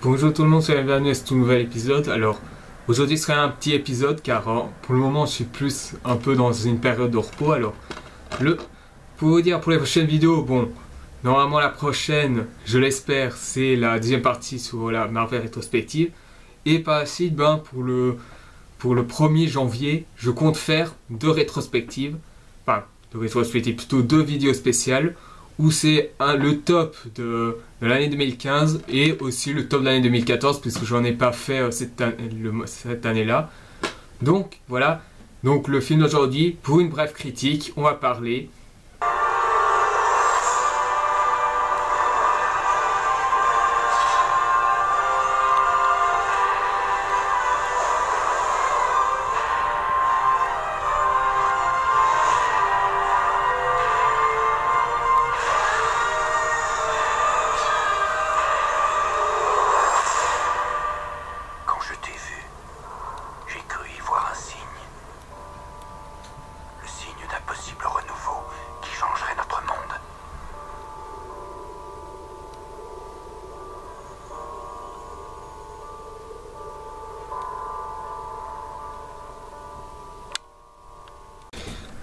Bonjour tout le monde, soyez bienvenue à ce tout nouvel épisode. Alors, aujourd'hui sera un petit épisode car pour le moment je suis plus un peu dans une période de repos. Alors, pour vous dire pour les prochaines vidéos, bon, normalement la prochaine, je l'espère, c'est la deuxième partie sur la Marvel rétrospective. Et par la suite, pour le 1er janvier, je compte faire deux rétrospectives, plutôt deux vidéos spéciales, où c'est le top de l'année 2015 et aussi le top de l'année 2014, puisque j'en ai pas fait cette année-là. Donc voilà, donc le film d'aujourd'hui, pour une brève critique, on va parler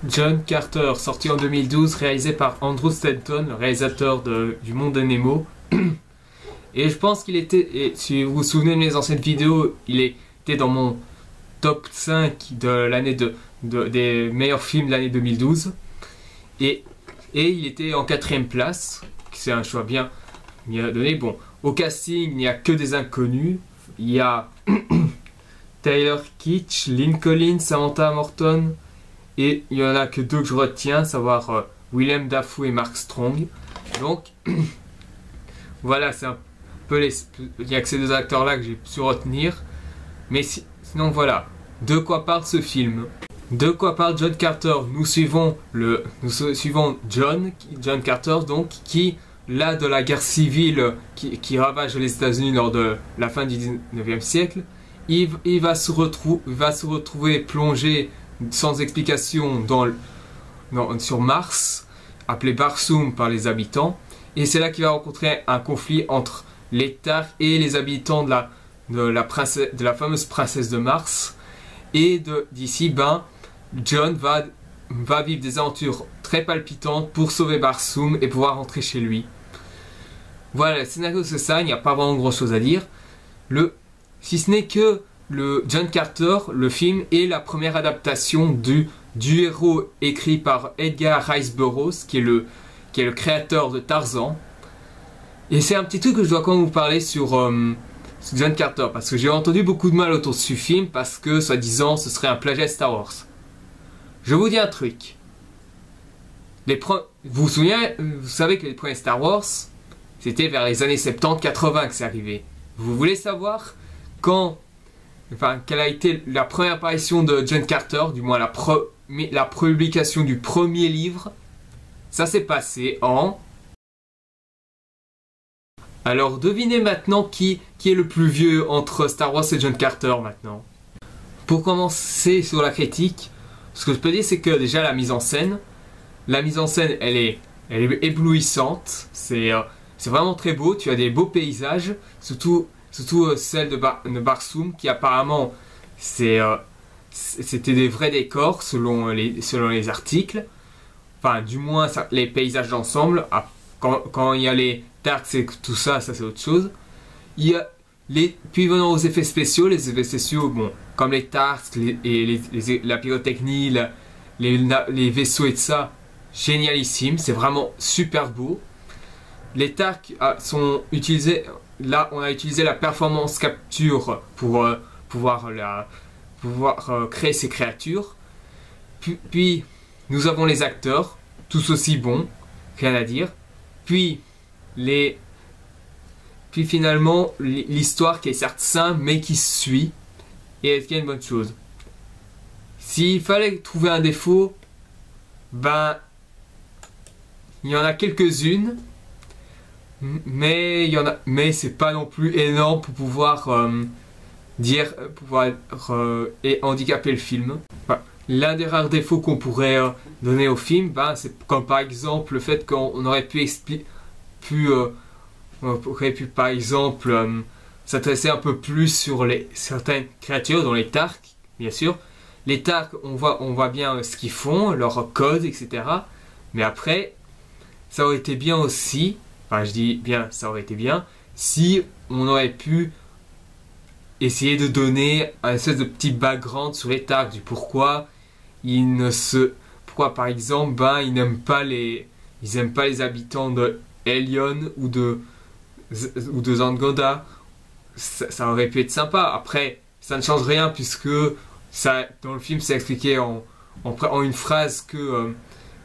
John Carter, sorti en 2012, réalisé par Andrew Stanton, le réalisateur du Monde de Nemo. Et je pense qu'il était, et si vous vous souvenez de mes anciennes vidéos, il était dans mon top 5 de l'année des meilleurs films de l'année 2012. Et il était en 4ème place, c'est un choix bien donné. Bon, au casting, il n'y a que des inconnus. Il y a Taylor Kitsch, Lynn Collins, Samantha Morton. Et il n'y en a que deux que je retiens, à savoir Willem Dafoe et Mark Strong. Donc, voilà, c'est un peu il n'y a que ces deux acteurs-là que j'ai pu retenir. Mais sinon, voilà. De quoi parle ce film? De quoi parle John Carter? Nous suivons John Carter, donc, qui, là, de la guerre civile qui ravage les États-Unis lors de la fin du 19e siècle, il va se retrouver plongé sans explication sur Mars, appelé Barsoom par les habitants, et c'est là qu'il va rencontrer un conflit entre les Tark et les habitants de la fameuse princesse de Mars. Et d'ici, John va vivre des aventures très palpitantes pour sauver Barsoom et pouvoir rentrer chez lui. Voilà, le scénario c'est ça, il n'y a pas vraiment grand chose à dire. Si ce n'est que le John Carter, le film, est la première adaptation du héros écrit par Edgar Rice Burroughs, qui est le créateur de Tarzan. Et c'est un petit truc que je dois quand même vous parler sur John Carter, parce que j'ai entendu beaucoup de mal autour de ce film, parce que, soi-disant, ce serait un plagiat de Star Wars. Je vous dis un truc. Vous vous souvenez, vous savez que les premiers Star Wars, c'était vers les années 70-80 que c'est arrivé. Vous voulez savoir quelle a été la première apparition de John Carter, du moins la publication du premier livre? Ça s'est passé en... Alors devinez maintenant qui est le plus vieux entre Star Wars et John Carter maintenant. Pour commencer sur la critique, ce que je peux dire c'est que déjà la mise en scène, elle est éblouissante, c'est vraiment très beau, tu as des beaux paysages, surtout celle de Barsoom, qui apparemment c'était des vrais décors selon les articles. Enfin, du moins les paysages d'ensemble. Quand il y a les Tarks et tout ça, c'est autre chose. Puis venant aux effets spéciaux, bon, comme les Tarks la pyrotechnie, les vaisseaux et tout ça, génialissime, c'est vraiment super beau. Les Tarks sont utilisés. Là, on a utilisé la performance capture pour pouvoir créer ces créatures. Puis, nous avons les acteurs, tous aussi bons, rien à dire. Puis finalement, l'histoire qui est certes simple, mais qui se suit, et qui est une bonne chose. S'il fallait trouver un défaut, il y en a quelques-unes. Mais c'est pas non plus énorme pour pouvoir handicaper le film. Enfin, l'un des rares défauts qu'on pourrait donner au film, c'est comme par exemple le fait qu'on aurait pu par exemple s'intéresser un peu plus sur certaines créatures, dont les Tark, bien sûr. Les Tark, on voit bien ce qu'ils font, leur code, etc. Mais après, ça aurait été bien aussi, enfin je dis bien, ça aurait été bien, si on aurait pu essayer de donner un espèce de petit background sur les Tark, du pourquoi pourquoi par exemple, ils n'aiment pas ils aiment pas les habitants de Hellion ou de Zangoda. Ça aurait pu être sympa. Après, ça ne change rien puisque dans le film, c'est expliqué en une phrase que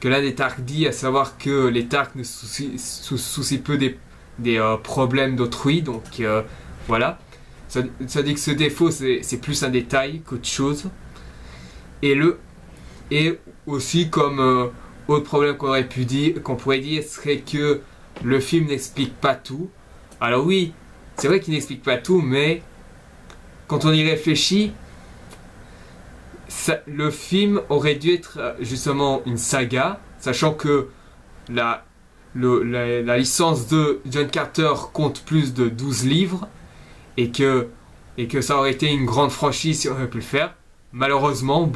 l'un des Tark dit, à savoir que les Tark ne soucient peu des problèmes d'autrui. Donc voilà. Ça dit que ce défaut, c'est plus un détail qu'autre chose. Et aussi, comme autre problème qu'on pourrait dire, serait que le film n'explique pas tout. Alors oui, c'est vrai qu'il n'explique pas tout, mais quand on y réfléchit, le film aurait dû être justement une saga, sachant que la licence de John Carter compte plus de 12 livres, et que ça aurait été une grande franchise si on aurait pu le faire. Malheureusement,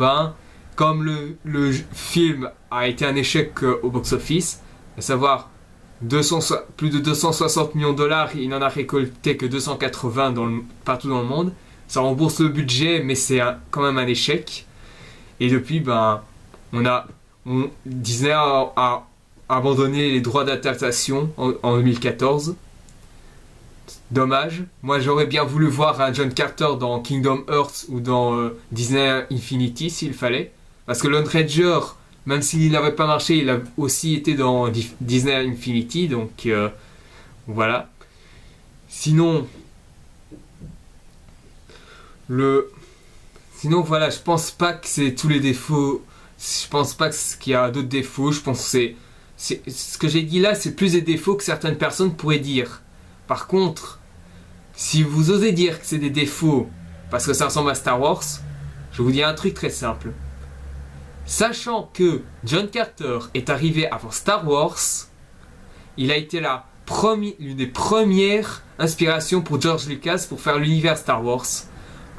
comme le film a été un échec au box-office, à savoir plus de 260 millions de dollars, il n'en a récolté que 280 partout dans le monde. Ça rembourse le budget, mais c'est quand même un échec. Et depuis, Disney a abandonné les droits d'adaptation en 2014. Dommage. Moi, j'aurais bien voulu voir un John Carter dans Kingdom Hearts ou dans Disney Infinity s'il fallait. Parce que Lone Ranger, même s'il n'avait pas marché, il a aussi été dans Disney Infinity. Donc voilà. Sinon, voilà, je pense pas que c'est tous les défauts. Je pense pas qu'il y a d'autres défauts. Je pense que ce que j'ai dit là, c'est plus des défauts que certaines personnes pourraient dire. Par contre, si vous osez dire que c'est des défauts parce que ça ressemble à Star Wars, je vous dis un truc très simple. Sachant que John Carter est arrivé avant Star Wars, il a été l'une des premières inspirations pour George Lucas pour faire l'univers Star Wars,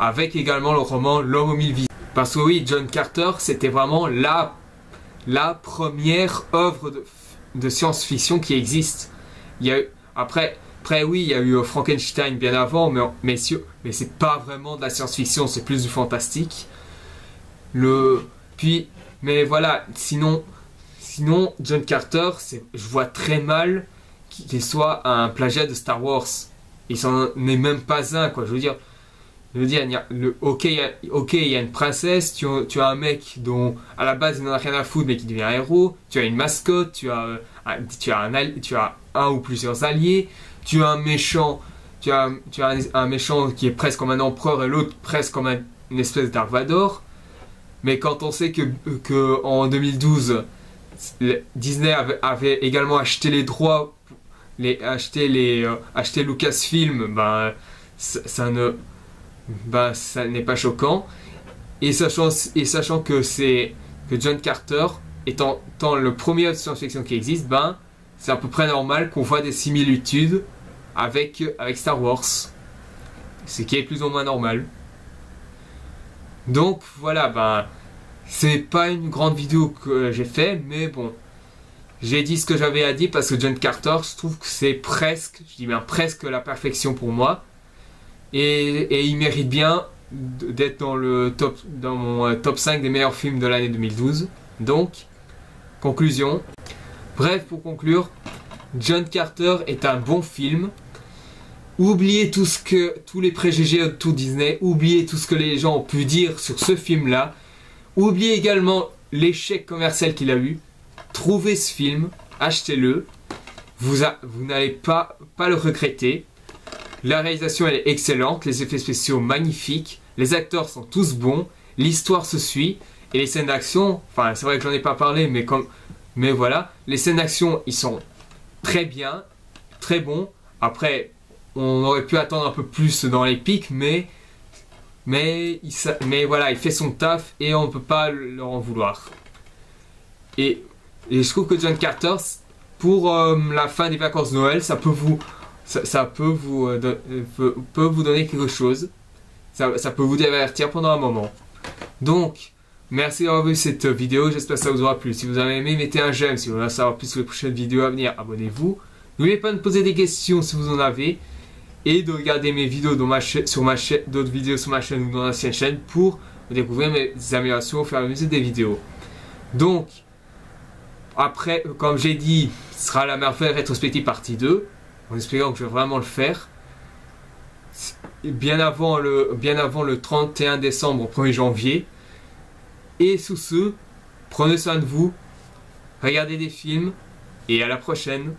avec également le roman L'homme aux mille visages. Parce que oui, John Carter, c'était vraiment la première œuvre de science-fiction qui existe. Il y a eu, après, oui, il y a eu Frankenstein bien avant, mais c'est pas vraiment de la science-fiction, c'est plus du fantastique. Mais voilà, sinon, John Carter, je vois très mal qu'il soit un plagiat de Star Wars. Il s'en est même pas un, quoi. Je veux dire, il y a une princesse, tu as un mec dont à la base il n'en a rien à foutre mais qui devient un héros, tu as une mascotte, tu as un ou plusieurs alliés, tu as un méchant, un méchant qui est presque comme un empereur et l'autre presque comme une espèce Dark Vador. Mais quand on sait que en 2012 Disney avait également acheté les droits, acheté Lucasfilm, ça n'est pas choquant. Et sachant que John Carter étant le premier de science-fiction qui existe, c'est à peu près normal qu'on voit des similitudes avec Star Wars. Ce qui est plus ou moins normal. Donc voilà, c'est pas une grande vidéo que j'ai fait, mais bon, j'ai dit ce que j'avais à dire parce que John Carter, je trouve que c'est presque la perfection pour moi. Et il mérite bien d'être dans mon top 5 des meilleurs films de l'année 2012. Donc, conclusion. Bref, pour conclure, John Carter est un bon film. Oubliez tous les préjugés autour de Disney. Oubliez tout ce que les gens ont pu dire sur ce film-là. Oubliez également l'échec commercial qu'il a eu. Trouvez ce film, achetez-le. Vous n'allez pas le regretter. La réalisation elle est excellente, les effets spéciaux magnifiques, les acteurs sont tous bons, l'histoire se suit et les scènes d'action, enfin c'est vrai que j'en ai pas parlé, mais voilà, les scènes d'action ils sont très bien, très bons. Après, on aurait pu attendre un peu plus dans les pics, mais voilà, il fait son taf et on ne peut pas leur en vouloir. Et je trouve que John Carter, pour la fin des vacances de Noël, ça peut vous ça peut vous donner quelque chose. Ça peut vous divertir pendant un moment. Donc, merci d'avoir vu cette vidéo, j'espère que ça vous aura plu. Si vous avez aimé, mettez un j'aime. Si vous voulez savoir plus sur les prochaines vidéos à venir, abonnez-vous. N'oubliez pas de me poser des questions si vous en avez. Et de regarder mes vidéos d'autres vidéos sur ma chaîne ou dans l'ancienne chaîne pour découvrir mes améliorations au fur et à mesure des vidéos. Donc, après, comme j'ai dit, ce sera la Marvel rétrospective partie 2. En espérant que je vais vraiment le faire. Bien avant le 31 décembre au 1er janvier. Et sous ce, prenez soin de vous, regardez des films et à la prochaine.